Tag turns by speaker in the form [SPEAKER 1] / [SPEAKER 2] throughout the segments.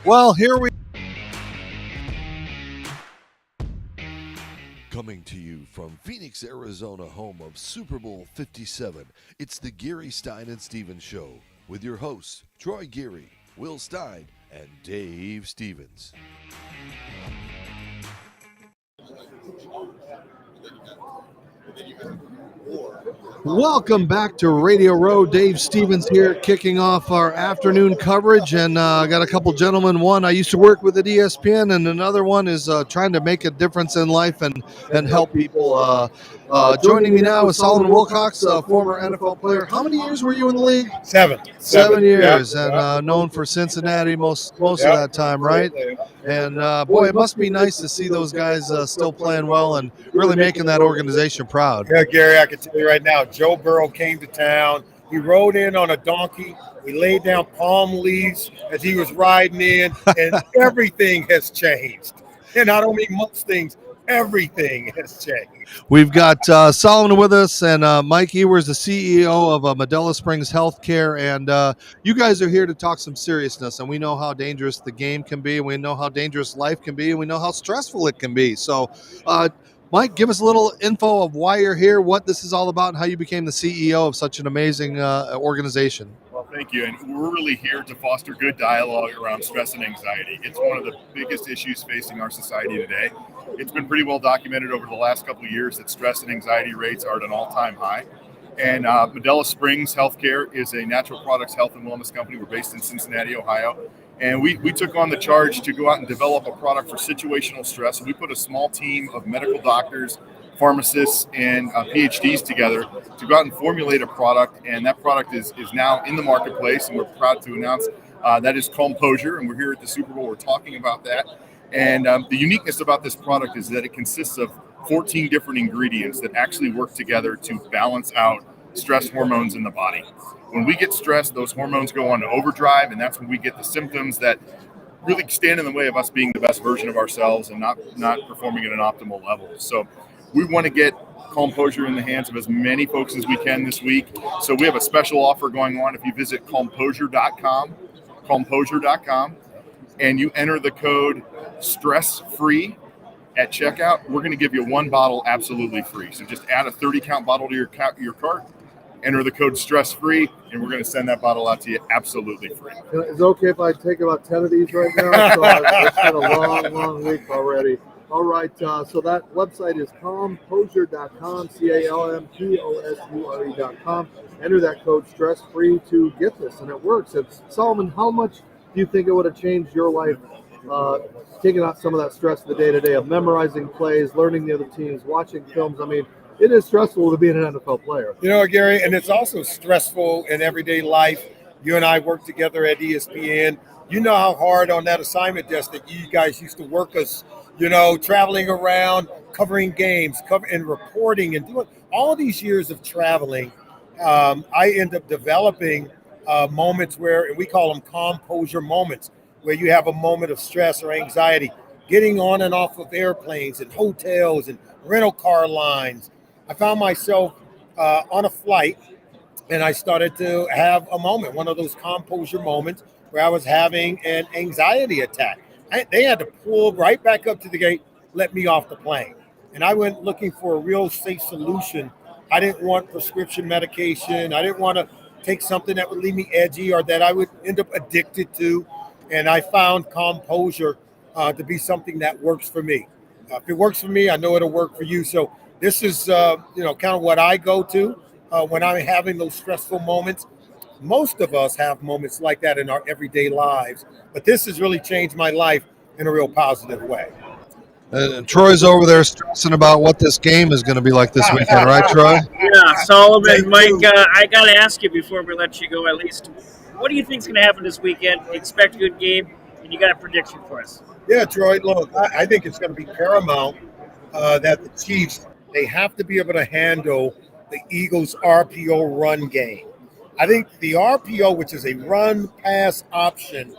[SPEAKER 1] Well, here we
[SPEAKER 2] Coming to you from Phoenix, Arizona, home of Super Bowl 57, it's the Geary, Stein, and Stevens Show with your hosts, Troy Geary, Will Stein, and Dave Stevens.
[SPEAKER 1] Welcome back to Radio Row. Dave Stevens here, kicking off our afternoon coverage, and I got a couple gentlemen. One I used to work with at ESPN, and another one is trying to make a difference in life and help people. Joining me now is Solomon Wilcots, former NFL player. How many years were you in the league?
[SPEAKER 3] 7
[SPEAKER 1] years, and known for Cincinnati most of that time, right? And boy, it must be nice to see those guys still playing well and really making that organization proud.
[SPEAKER 3] Yeah, Gary, I can tell you right now, Joe Burrow came to town. He rode in on a donkey. We laid down palm leaves as he was riding in, and everything has changed. And I don't mean most things. Everything has changed.
[SPEAKER 1] We've got Solomon with us and Mike Ewers, the CEO of Medela Springs Healthcare, and you guys are here to talk some seriousness. And we know how dangerous the game can be, and we know how dangerous life can be, and we know how stressful it can be. So, Mike, give us a little info of why you're here, what this is all about, and how you became the CEO of such an amazing organization.
[SPEAKER 4] Well, thank you. And we're really here to foster good dialogue around stress and anxiety. It's one of the biggest issues facing our society today. It's been pretty well documented over the last couple of years that stress and anxiety rates are at an all-time high. And Medela Springs Healthcare is a natural products health and wellness company. We're based in Cincinnati, Ohio. And we took on the charge to go out and develop a product for situational stress. And we put a small team of medical doctors, pharmacists, and PhDs together to go out and formulate a product. And that product is now in the marketplace. And we're proud to announce that is Composure. And we're here at the Super Bowl. We're talking about that. And the uniqueness about this product is that it consists of 14 different ingredients that actually work together to balance out stress hormones in the body. When we get stressed, those hormones go on overdrive, and that's when we get the symptoms that really stand in the way of us being the best version of ourselves and not performing at an optimal level. So we want to get Composure in the hands of as many folks as we can this week. So we have a special offer going on. If you visit composure.com, and you enter the code stress-free at checkout, we're going to give you one bottle absolutely free. So just add a 30-count bottle to your cart, enter the code stress-free, and we're going to send that bottle out to you absolutely free.
[SPEAKER 1] Is it okay if I take about 10 of these right now? So it's been a long week already. All right, so that website is composure.com, CALMPOSURE.com. Enter that code stress-free to get this, and it works. And Solomon, how much do you think it would have changed your life, taking out some of that stress of the day-to-day of memorizing plays, learning the other teams, watching films? I mean, it is stressful to be an NFL player.
[SPEAKER 3] You know, Gary, and it's also stressful in everyday life. You and I work together at ESPN. You know how hard on that assignment desk that you guys used to work us, you know, traveling around, covering games, and reporting and doing all of these years of traveling. I end up developing moments where, and we call them composure moments, where you have a moment of stress or anxiety, getting on and off of airplanes and hotels and rental car lines. I found myself on a flight, and I started to have a moment, one of those composure moments where I was having an anxiety attack. They had to pull right back up to the gate, let me off the plane. And I went looking for a real safe solution. I didn't want prescription medication. I didn't want to take something that would leave me edgy or that I would end up addicted to. And I found Composure to be something that works for me. If it works for me, I know it'll work for you. So this is, kind of what I go to when I'm having those stressful moments. Most of us have moments like that in our everyday lives, but this has really changed my life in a real positive way.
[SPEAKER 1] And Troy's over there stressing about what this game is going to be like this weekend, right, Troy?
[SPEAKER 5] Yeah, Solomon, Mike, I got to ask you before we let you go at least, what do you think is going to happen this weekend? You expect a good game, and you got a prediction for us?
[SPEAKER 3] Yeah, Troy, look, I think it's going to be paramount that the Chiefs, they have to be able to handle the Eagles' RPO run game. I think the RPO, which is a run-pass option,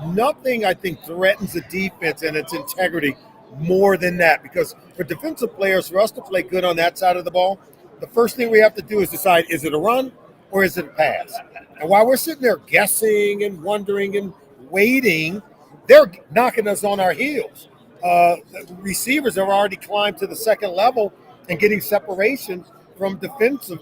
[SPEAKER 3] nothing, I think, threatens the defense and its integrity more than that, because For defensive players, for us to play good on that side of the ball, the first thing we have to do is decide, is it a run or is it a pass? And while we're sitting there guessing and wondering and waiting, they're knocking us on our heels. Receivers have already climbed to the second level and getting separation from defensive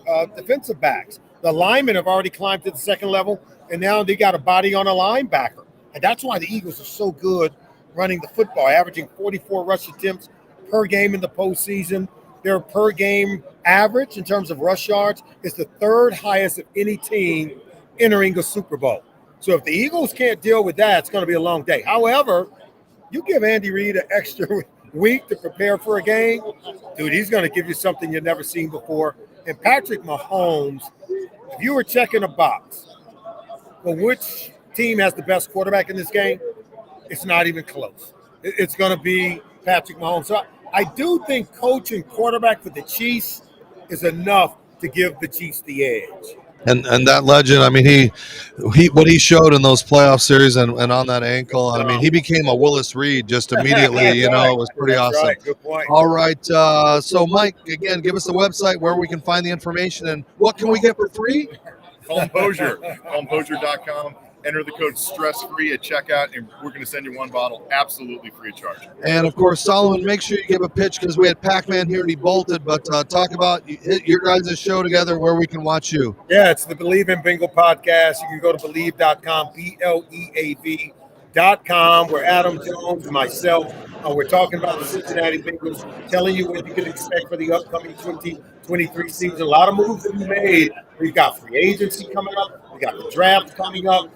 [SPEAKER 3] backs. The linemen have already climbed to the second level, and now they got a body on a linebacker. And that's why the Eagles are so good running the football, averaging 44 rush attempts per game in the postseason. Their per game average in terms of rush yards is the third highest of any team entering a Super Bowl. So if the Eagles can't deal with that, it's going to be a long day. However, you give Andy Reid an extra week to prepare for a game, dude, he's going to give you something you've never seen before. And Patrick Mahomes, if you were checking a box for which team has the best quarterback in this game, it's not even close. It's going to be Patrick Mahomes. So I do think coaching quarterback for the Chiefs is enough to give the Chiefs the edge.
[SPEAKER 1] And that legend, I mean, he what he showed in those playoff series and on that ankle, I mean, he became a Willis Reed just immediately. You know, it was pretty awesome.
[SPEAKER 3] Right. Good point.
[SPEAKER 1] All right, so Mike, again, give us the website where we can find the information and what can we get for free?
[SPEAKER 4] Composure, composure.com. Enter the code STRESSFREE at checkout, and we're going to send you one bottle absolutely free of charge.
[SPEAKER 1] And, of course, Solomon, make sure you give a pitch because we had Pac-Man here and he bolted, but talk about your guys' show together where we can watch you.
[SPEAKER 3] Yeah, it's the Believe in Bengal podcast. You can go to believe.com, BLEAV.com, where Adam Jones and myself, we're talking about the Cincinnati Bengals, telling you what you can expect for the upcoming 2023 season. A lot of moves to be made. We've got free agency coming up. We got the draft coming up.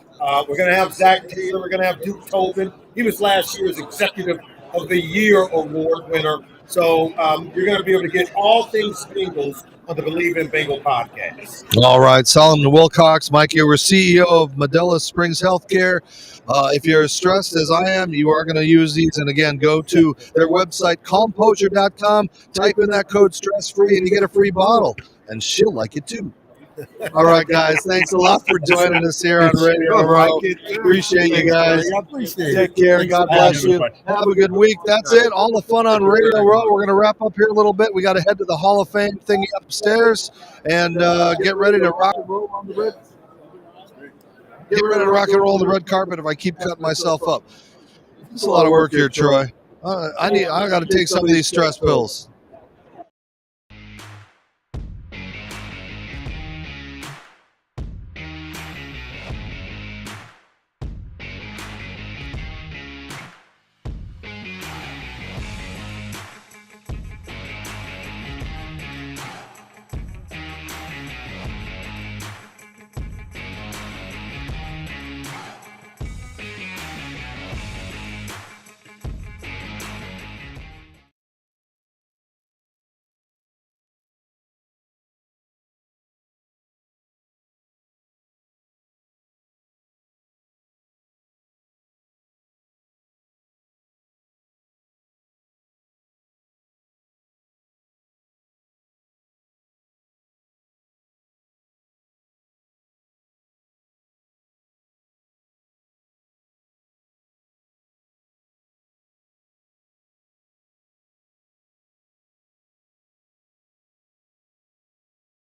[SPEAKER 3] We're going to have Zach Taylor. We're going to have Duke Tobin. He was last year's Executive of the Year award winner. So you're going to be able to get all things Bengals on the Believe in Bengal podcast.
[SPEAKER 1] All right, Solomon Wilcots, Mike Ewers, CEO of Medela Springs Healthcare. If you're as stressed as I am, you are going to use these. And again, go to their website, composure.com, type in that code STRESSFREE, and you get a free bottle. And she'll like it too. All right, guys. Thanks a lot for joining us here on Radio Row. Appreciate you guys. Take care. God bless you. Have a good week. That's it. All the fun on Radio Row. We're going to wrap up here a little bit. We got to head to the Hall of Fame thingy upstairs and get ready to rock and roll on the red. Get ready to rock and roll on the red carpet if I keep cutting myself up. It's a lot of work here, Troy. I got to take some of these stress pills.